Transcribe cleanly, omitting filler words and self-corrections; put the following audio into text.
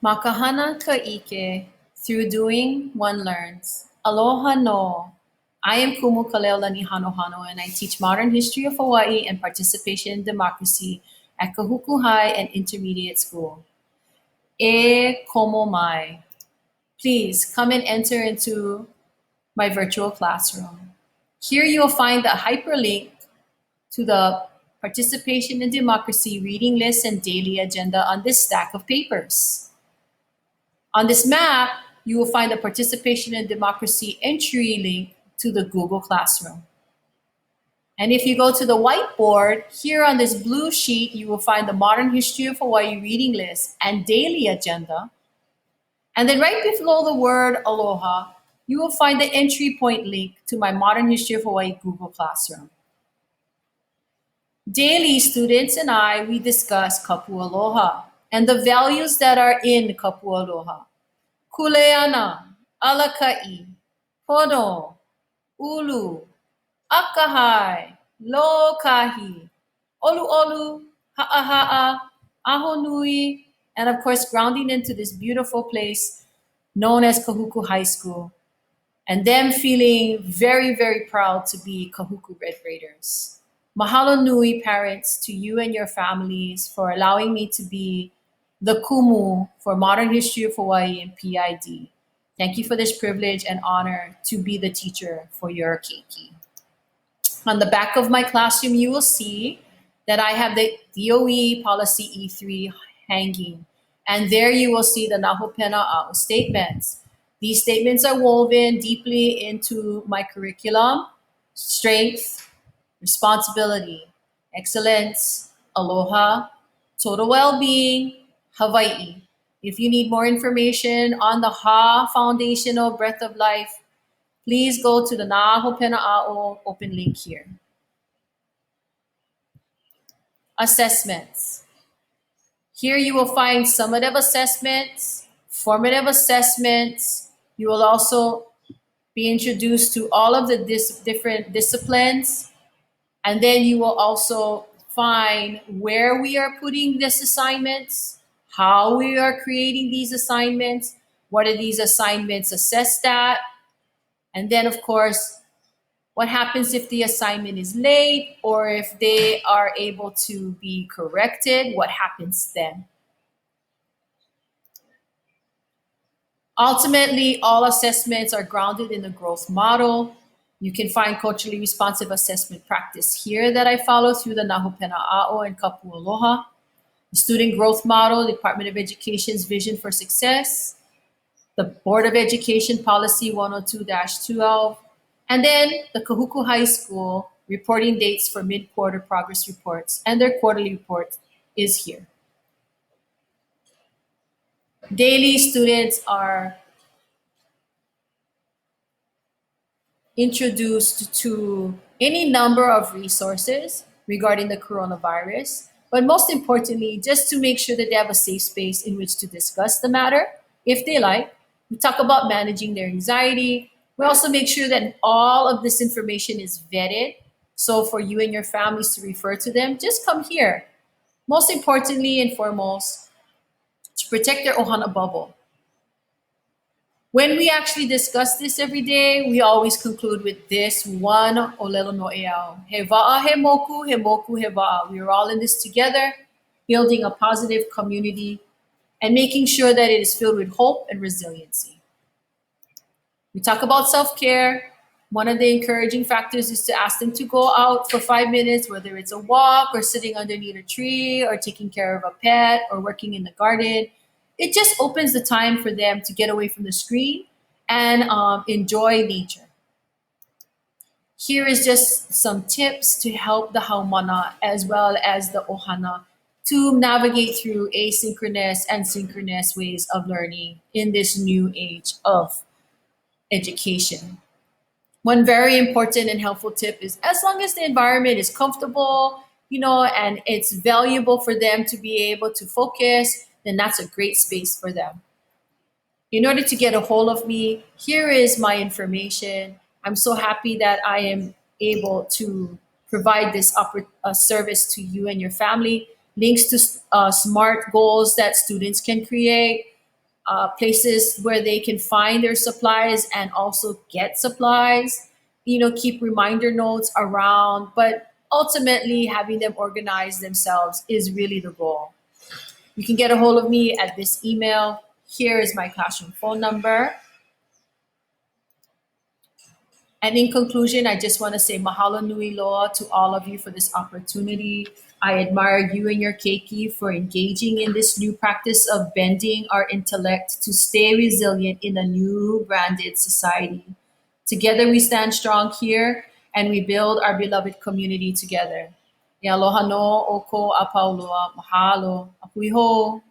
Makahana ka ike, through doing one learns. Aloha no. I am Kumu Kaleo Hanohano, and I teach modern history of Hawaii and participation in democracy at Kahuku High and Intermediate School. E komo mai. Please come and enter into my virtual classroom. Here you will find the hyperlink to the participation in democracy reading list and daily agenda on this stack of papers. On this map, you will find the participation in democracy entry link to the Google Classroom. And if you go to the whiteboard, here on this blue sheet, you will find the Modern History of Hawaii reading list and daily agenda. And then right below the word Aloha, you will find the entry point link to my Modern History of Hawaii Google Classroom. Daily, students and I, we discuss Kapu Aloha and the values that are in Kapu Aloha. Kuleana, Alakai, Pono, Ulu, Akahai, Lokahi, Olu Olu, Ha'aha'a, Ahonui, and of course grounding into this beautiful place known as Kahuku High School, and them feeling very, very proud to be Kahuku Red Raiders. Mahalo nui, parents, to you and your families for allowing me to be the Kumu for Modern History of Hawaii and PID. Thank you for this privilege and honor to be the teacher for your keiki. On the back of my classroom, you will see that I have the DOE Policy E3 hanging. And there you will see the Nahopena A'o statements. These statements are woven deeply into my curriculum: strength, responsibility, excellence, aloha, total well-being, Hawaii. If you need more information on the Ha Foundational Breath of Life, please go to the Nahopena A'o open link here. Assessments. Here you will find summative assessments, formative assessments. You will also be introduced to all of the different disciplines. And then you will also find where we are putting these assignments, how we are creating these assignments, what are these assignments assessed at, and then of course, what happens if the assignment is late or if they are able to be corrected, what happens then? Ultimately, all assessments are grounded in the growth model. You can find culturally responsive assessment practice here that I follow through the Nahopena A'o and Kapu Aloha. The student growth model, Department of Education's vision for success, the Board of Education Policy 102-12, and then the Kahuku High School reporting dates for mid-quarter progress reports, and their quarterly report is here. Daily, students are introduced to any number of resources regarding the coronavirus, but most importantly, just to make sure that they have a safe space in which to discuss the matter, if they like. We talk about managing their anxiety. We also make sure that all of this information is vetted. So for you and your families to refer to them, just come here. Most importantly and foremost, to protect their ohana bubble. When we actually discuss this every day, we always conclude with this one olelo no eao. He va'a he moku, he moku he va'a. We are all in this together, building a positive community and making sure that it is filled with hope and resiliency. We talk about self-care. One of the encouraging factors is to ask them to go out for 5 minutes, whether it's a walk or sitting underneath a tree or taking care of a pet or working in the garden. It just opens the time for them to get away from the screen and enjoy nature. Here is just some tips to help the haumana as well as the ohana to navigate through asynchronous and synchronous ways of learning in this new age of education. One very important and helpful tip is as long as the environment is comfortable, and it's valuable for them to be able to focus, then that's a great space for them. In order to get a hold of me, here is my information. I'm so happy that I am able to provide this service to you and your family. Links to SMART goals that students can create, places where they can find their supplies and also get supplies. Keep reminder notes around, but ultimately having them organize themselves is really the goal. You can get a hold of me at this email. Here is my classroom phone number. And in conclusion, I just want to say mahalo nui loa to all of you for this opportunity. I admire you and your keiki for engaging in this new practice of bending our intellect to stay resilient in a new branded society. Together we stand strong here and we build our beloved community together. E aloha no oko a paulua. Mahalo. Ahui ho.